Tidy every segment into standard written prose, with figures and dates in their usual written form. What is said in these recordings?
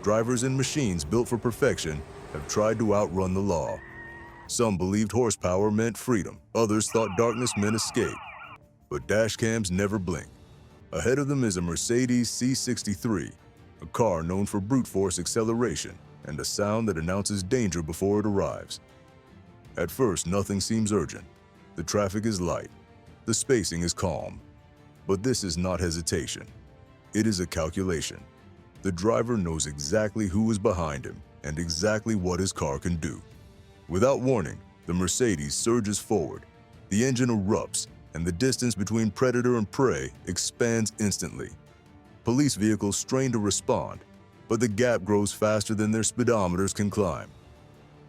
drivers and machines built for perfection have tried to outrun the law. Some believed horsepower meant freedom, others thought darkness meant escape. But dashcams never blink. Ahead of them is a Mercedes C63, a car known for brute force acceleration and a sound that announces danger before it arrives. At first, nothing seems urgent. The traffic is light. The spacing is calm. But this is not hesitation. It is a calculation. The driver knows exactly who is behind him and exactly what his car can do. Without warning, the Mercedes surges forward. The engine erupts, and the distance between predator and prey expands instantly. Police vehicles strain to respond, but the gap grows faster than their speedometers can climb.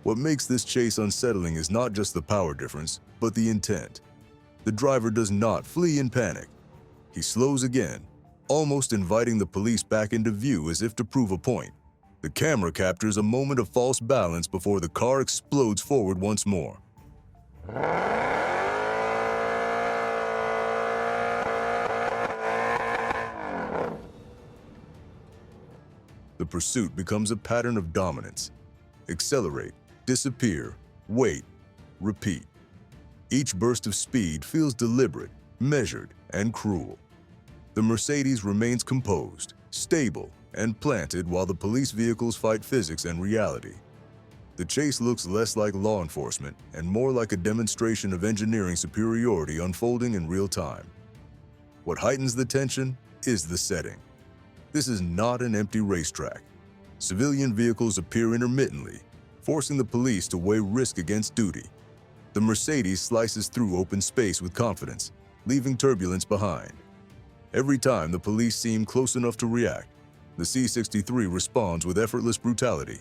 What makes this chase unsettling is not just the power difference, but the intent. The driver does not flee in panic. He slows again, almost inviting the police back into view as if to prove a point. The camera captures a moment of false balance before the car explodes forward once more. The pursuit becomes a pattern of dominance. Accelerate, disappear, wait, repeat. Each burst of speed feels deliberate, measured, and cruel. The Mercedes remains composed, stable, and planted while the police vehicles fight physics and reality. The chase looks less like law enforcement and more like a demonstration of engineering superiority unfolding in real time. What heightens the tension is the setting. This is not an empty racetrack. Civilian vehicles appear intermittently, forcing the police to weigh risk against duty. The Mercedes slices through open space with confidence, leaving turbulence behind. Every time the police seem close enough to react, the C63 responds with effortless brutality,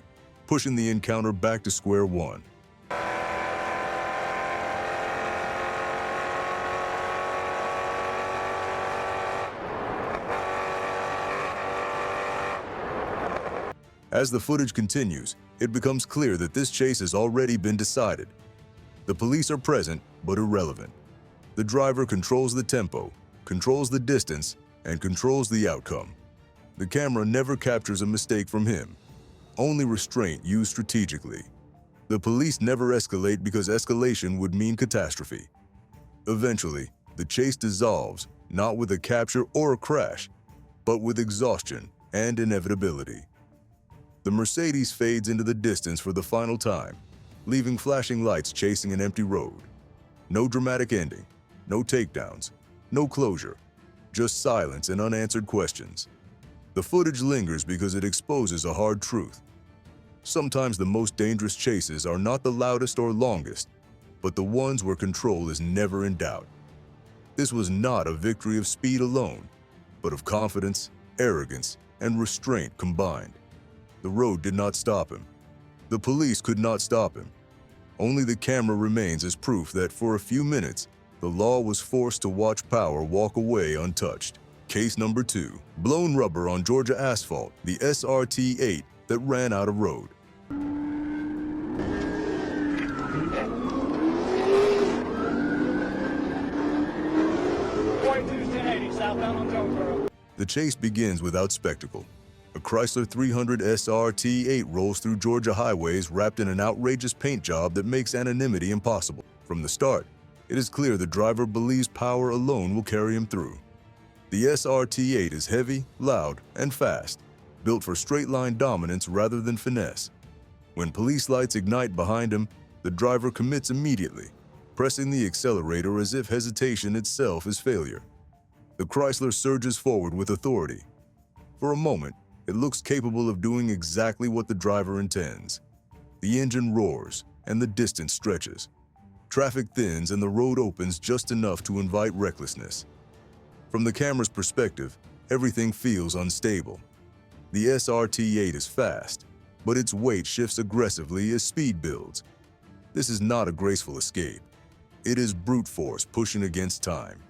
pushing the encounter back to square one. As the footage continues, it becomes clear that this chase has already been decided. The police are present, but irrelevant. The driver controls the tempo, controls the distance, and controls the outcome. The camera never captures a mistake from him, only restraint used strategically. The police never escalate because escalation would mean catastrophe. Eventually, the chase dissolves, not with a capture or a crash, but with exhaustion and inevitability. The Mercedes fades into the distance for the final time, leaving flashing lights chasing an empty road. No dramatic ending, no takedowns, no closure, just silence and unanswered questions. The footage lingers because it exposes a hard truth. Sometimes the most dangerous chases are not the loudest or longest, but the ones where control is never in doubt. This was not a victory of speed alone, but of confidence, arrogance, and restraint combined. The road did not stop him. The police could not stop him. Only the camera remains as proof that for a few minutes, the law was forced to watch power walk away untouched. Case number 2, blown rubber on Georgia asphalt, the SRT-8 that ran out of road. The chase begins without spectacle. A Chrysler 300 SRT-8 rolls through Georgia highways wrapped in an outrageous paint job that makes anonymity impossible. From the start, it is clear the driver believes power alone will carry him through. The SRT-8 is heavy, loud, and fast, built for straight-line dominance rather than finesse. When police lights ignite behind him, the driver commits immediately, pressing the accelerator as if hesitation itself is failure. The Chrysler surges forward with authority. For a moment, it looks capable of doing exactly what the driver intends. The engine roars, and the distance stretches. Traffic thins and the road opens just enough to invite recklessness. From the camera's perspective, everything feels unstable. The SRT-8 is fast, but its weight shifts aggressively as speed builds. This is not a graceful escape. It is brute force pushing against time.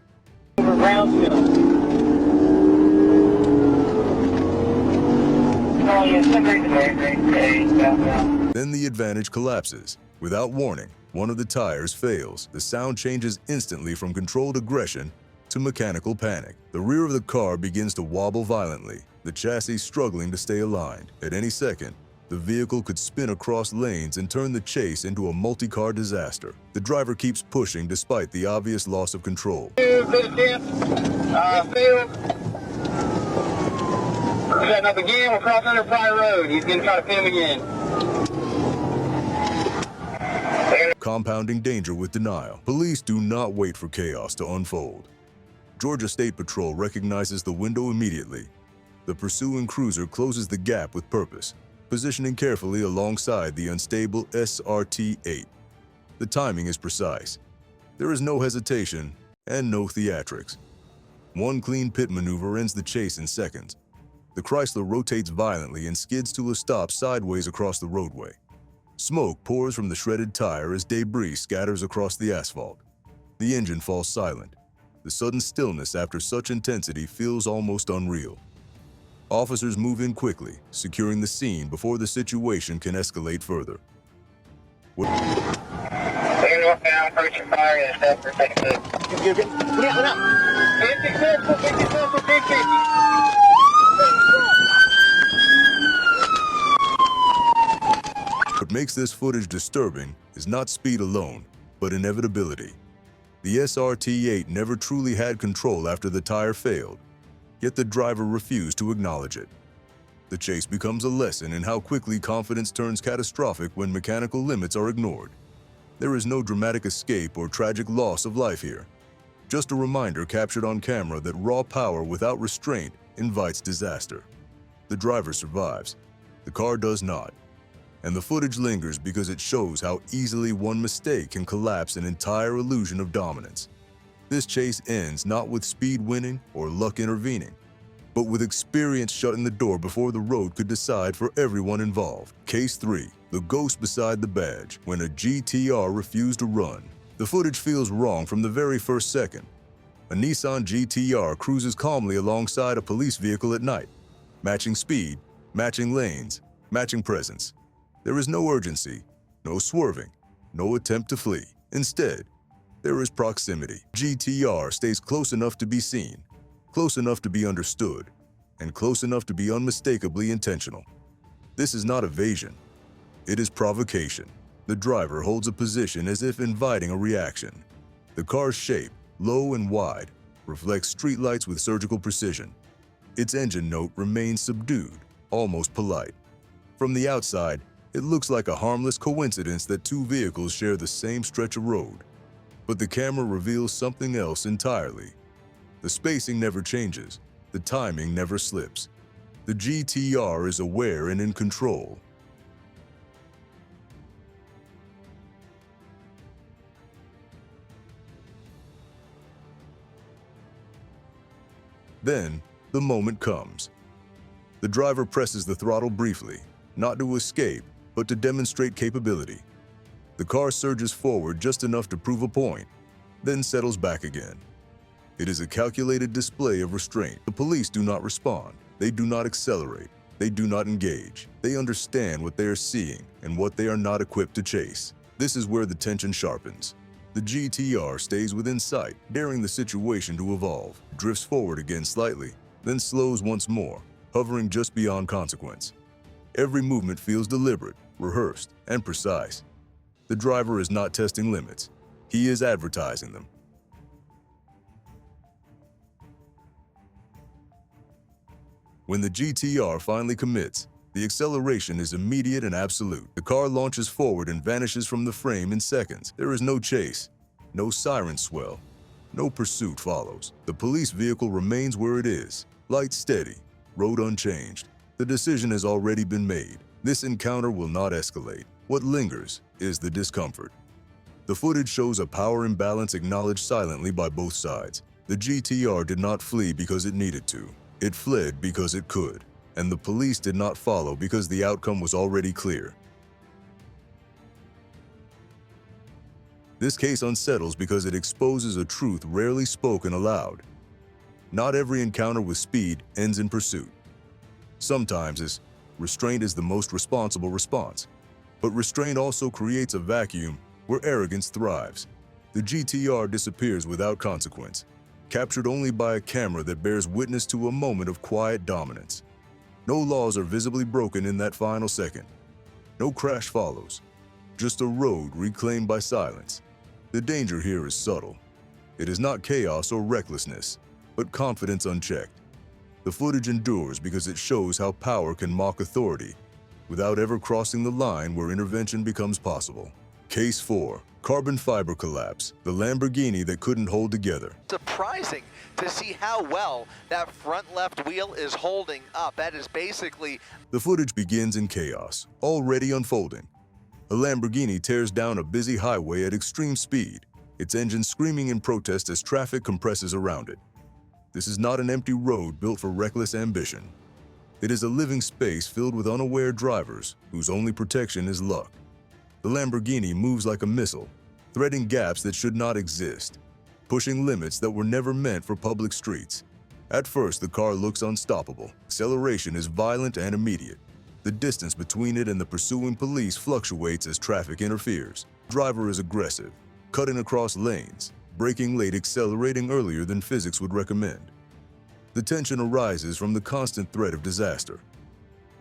Then the advantage collapses. Without warning, one of the tires fails. The sound changes instantly from controlled aggression to mechanical panic. The rear of the car begins to wobble violently, the chassis struggling to stay aligned. At any second, the vehicle could spin across lanes and turn the chase into a multi-car disaster. The driver keeps pushing despite the obvious loss of control. Setting up again, we're crossing under Pryor Road. He's going to try to pin him again. Compounding danger with denial. Police do not wait for chaos to unfold. Georgia State Patrol recognizes the window immediately. The pursuing cruiser closes the gap with purpose, positioning carefully alongside the unstable SRT-8. The timing is precise. There is no hesitation and no theatrics. One clean pit maneuver ends the chase in seconds. The Chrysler rotates violently and skids to a stop sideways across the roadway. Smoke pours from the shredded tire as debris scatters across the asphalt. The engine falls silent. The sudden stillness after such intensity feels almost unreal. Officers move in quickly, securing the scene before the situation can escalate further. They're northbound, approaching fire and step for second foot. Get out. 50 cents, 50 cents, 50. What makes this footage disturbing is not speed alone, but inevitability. The SRT-8 never truly had control after the tire failed, yet the driver refused to acknowledge it. The chase becomes a lesson in how quickly confidence turns catastrophic when mechanical limits are ignored. There is no dramatic escape or tragic loss of life here. Just a reminder captured on camera that raw power without restraint invites disaster. The driver survives. The car does not. And the footage lingers because it shows how easily one mistake can collapse an entire illusion of dominance. This chase ends not with speed winning or luck intervening, but with experience shutting the door before the road could decide for everyone involved. Case 3, the ghost beside the badge, when a GTR refused to run. The footage feels wrong from the very first second. A Nissan GTR cruises calmly alongside a police vehicle at night, matching speed, matching lanes, matching presence. There is no urgency, no swerving, no attempt to flee. Instead, there is proximity. GTR stays close enough to be seen, close enough to be understood, and close enough to be unmistakably intentional. This is not evasion. It is provocation. The driver holds a position as if inviting a reaction. The car's shape, low and wide, reflects streetlights with surgical precision. Its engine note remains subdued, almost polite. From the outside, it looks like a harmless coincidence that two vehicles share the same stretch of road. But the camera reveals something else entirely. The spacing never changes. The timing never slips. The GTR is aware and in control. Then, the moment comes. The driver presses the throttle briefly, not to escape, but to demonstrate capability. The car surges forward just enough to prove a point, then settles back again. It is a calculated display of restraint. The police do not respond. They do not accelerate. They do not engage. They understand what they are seeing and what they are not equipped to chase. This is where the tension sharpens. The GTR stays within sight, daring the situation to evolve, drifts forward again slightly, then slows once more, hovering just beyond consequence. Every movement feels deliberate, rehearsed, and precise. The driver is not testing limits. He is advertising them. When the GTR finally commits, the acceleration is immediate and absolute. The car launches forward and vanishes from the frame in seconds. There is no chase, no siren swell, no pursuit follows. The police vehicle remains where it is, light steady, road unchanged. The decision has already been made. This encounter will not escalate. What lingers is the discomfort. The footage shows a power imbalance acknowledged silently by both sides. The GTR did not flee because it needed to. It fled because it could. And the police did not follow because the outcome was already clear. This case unsettles because it exposes a truth rarely spoken aloud. Not every encounter with speed ends in pursuit. Sometimes restraint is the most responsible response. But restraint also creates a vacuum where arrogance thrives. The GTR disappears without consequence, captured only by a camera that bears witness to a moment of quiet dominance. No laws are visibly broken in that final second. No crash follows, just a road reclaimed by silence. The danger here is subtle. It is not chaos or recklessness, but confidence unchecked. The footage endures because it shows how power can mock authority without ever crossing the line where intervention becomes possible. Case 4. Carbon fiber collapse, the Lamborghini that couldn't hold together. Surprising to see how well that front left wheel is holding up. That is basically... The footage begins in chaos, already unfolding. A Lamborghini tears down a busy highway at extreme speed, its engine screaming in protest as traffic compresses around it. This is not an empty road built for reckless ambition. It is a living space filled with unaware drivers whose only protection is luck. The Lamborghini moves like a missile, threading gaps that should not exist, pushing limits that were never meant for public streets. At first, the car looks unstoppable. Acceleration is violent and immediate. The distance between it and the pursuing police fluctuates as traffic interferes. The driver is aggressive, cutting across lanes, braking late, accelerating earlier than physics would recommend. The tension arises from the constant threat of disaster.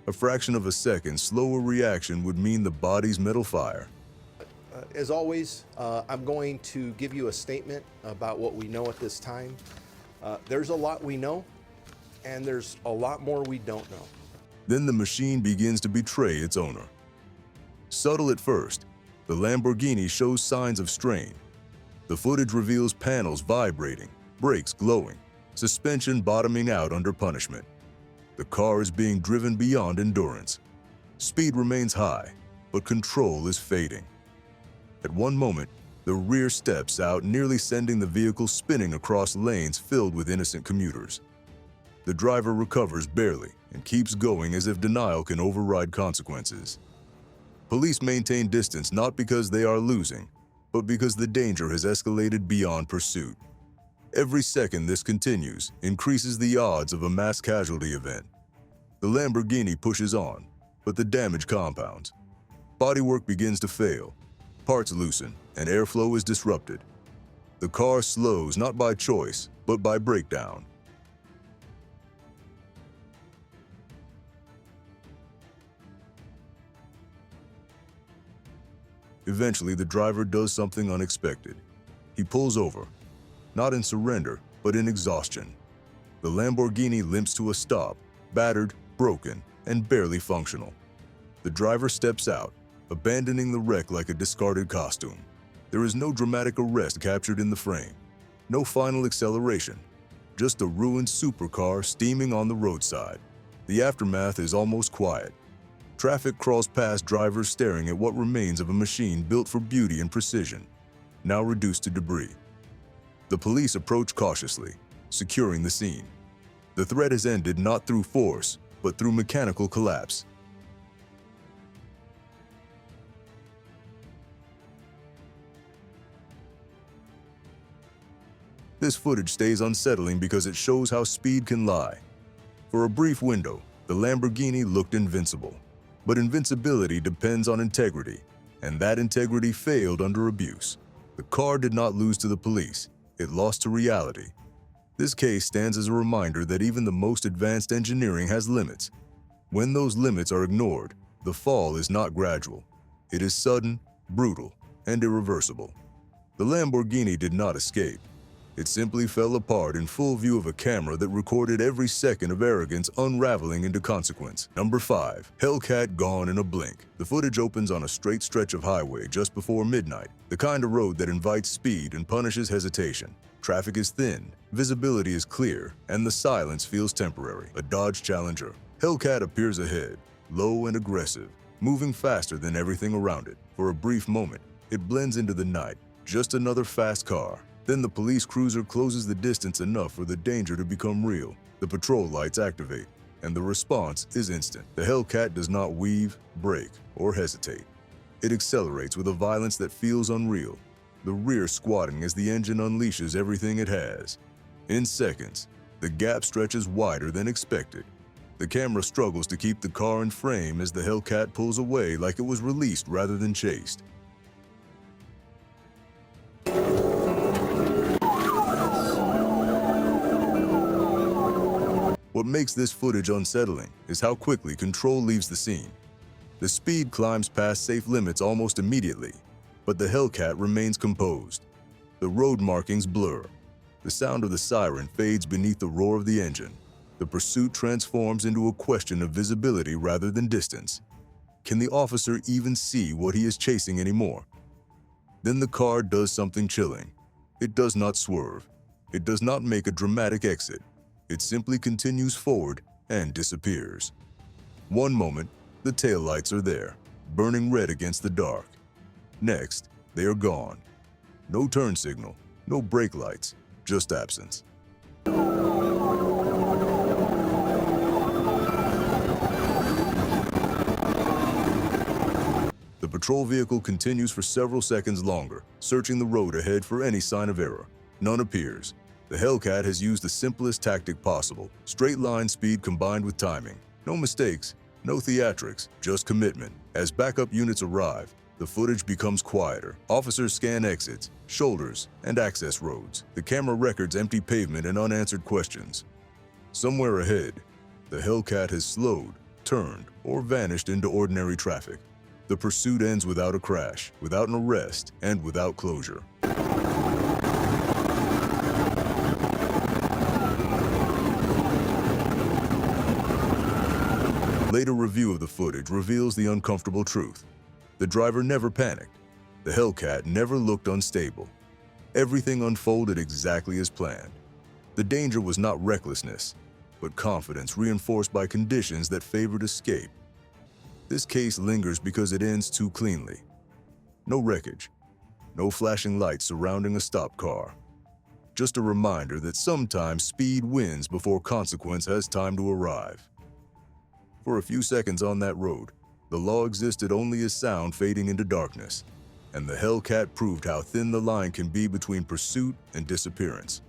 A fraction of a second slower reaction would mean the body's metal fire. As always, I'm going to give you a statement about what we know at this time. There's a lot we know, and there's a lot more we don't know. Then the machine begins to betray its owner. Subtle at first, the Lamborghini shows signs of strain. The footage reveals panels vibrating, brakes glowing, suspension bottoming out under punishment. The car is being driven beyond endurance. Speed remains high, but control is fading. At one moment, the rear steps out, nearly sending the vehicle spinning across lanes filled with innocent commuters. The driver recovers barely and keeps going as if denial can override consequences. Police maintain distance not because they are losing, but because the danger has escalated beyond pursuit. Every second this continues increases the odds of a mass casualty event. The Lamborghini pushes on, but the damage compounds. Bodywork begins to fail, parts loosen, and airflow is disrupted. The car slows not by choice, but by breakdown. Eventually, the driver does something unexpected. He pulls over, not in surrender, but in exhaustion. The Lamborghini limps to a stop, battered, broken, and barely functional. The driver steps out, abandoning the wreck like a discarded costume. There is no dramatic arrest captured in the frame, no final acceleration, just a ruined supercar steaming on the roadside. The aftermath is almost quiet. Traffic crawls past drivers staring at what remains of a machine built for beauty and precision, now reduced to debris. The police approach cautiously, securing the scene. The threat is ended not through force, but through mechanical collapse. This footage stays unsettling because it shows how speed can lie. For a brief window, the Lamborghini looked invincible. But invincibility depends on integrity, and that integrity failed under abuse. The car did not lose to the police, it lost to reality. This case stands as a reminder that even the most advanced engineering has limits. When those limits are ignored, the fall is not gradual. It is sudden, brutal, and irreversible. The Lamborghini did not escape. It simply fell apart in full view of a camera that recorded every second of arrogance unraveling into consequence. Number 5. Hellcat gone in a blink. The footage opens on a straight stretch of highway just before midnight, the kind of road that invites speed and punishes hesitation. Traffic is thin, visibility is clear, and the silence feels temporary. A Dodge Challenger. Hellcat appears ahead, low and aggressive, moving faster than everything around it. For a brief moment, it blends into the night, just another fast car. Then the police cruiser closes the distance enough for the danger to become real. The patrol lights activate, and the response is instant. The Hellcat does not weave, brake, or hesitate. It accelerates with a violence that feels unreal, the rear squatting as the engine unleashes everything it has. In seconds, the gap stretches wider than expected. The camera struggles to keep the car in frame as the Hellcat pulls away like it was released rather than chased. What makes this footage unsettling is how quickly control leaves the scene. The speed climbs past safe limits almost immediately, but the Hellcat remains composed. The road markings blur. The sound of the siren fades beneath the roar of the engine. The pursuit transforms into a question of visibility rather than distance. Can the officer even see what he is chasing anymore? Then the car does something chilling. It does not swerve. It does not make a dramatic exit. It simply continues forward and disappears. One moment, the taillights are there, burning red against the dark. Next, they are gone. No turn signal, no brake lights, just absence. The patrol vehicle continues for several seconds longer, searching the road ahead for any sign of error. None appears. The Hellcat has used the simplest tactic possible, straight line speed combined with timing. No mistakes, no theatrics, just commitment. As backup units arrive, the footage becomes quieter. Officers scan exits, shoulders, and access roads. The camera records empty pavement and unanswered questions. Somewhere ahead, the Hellcat has slowed, turned, or vanished into ordinary traffic. The pursuit ends without a crash, without an arrest, and without closure. Later review of the footage reveals the uncomfortable truth. The driver never panicked. The Hellcat never looked unstable. Everything unfolded exactly as planned. The danger was not recklessness, but confidence reinforced by conditions that favored escape. This case lingers because it ends too cleanly. No wreckage, no flashing lights surrounding a stopped car. Just a reminder that sometimes speed wins before consequence has time to arrive. For a few seconds on that road, the law existed only as sound fading into darkness, and the Hellcat proved how thin the line can be between pursuit and disappearance.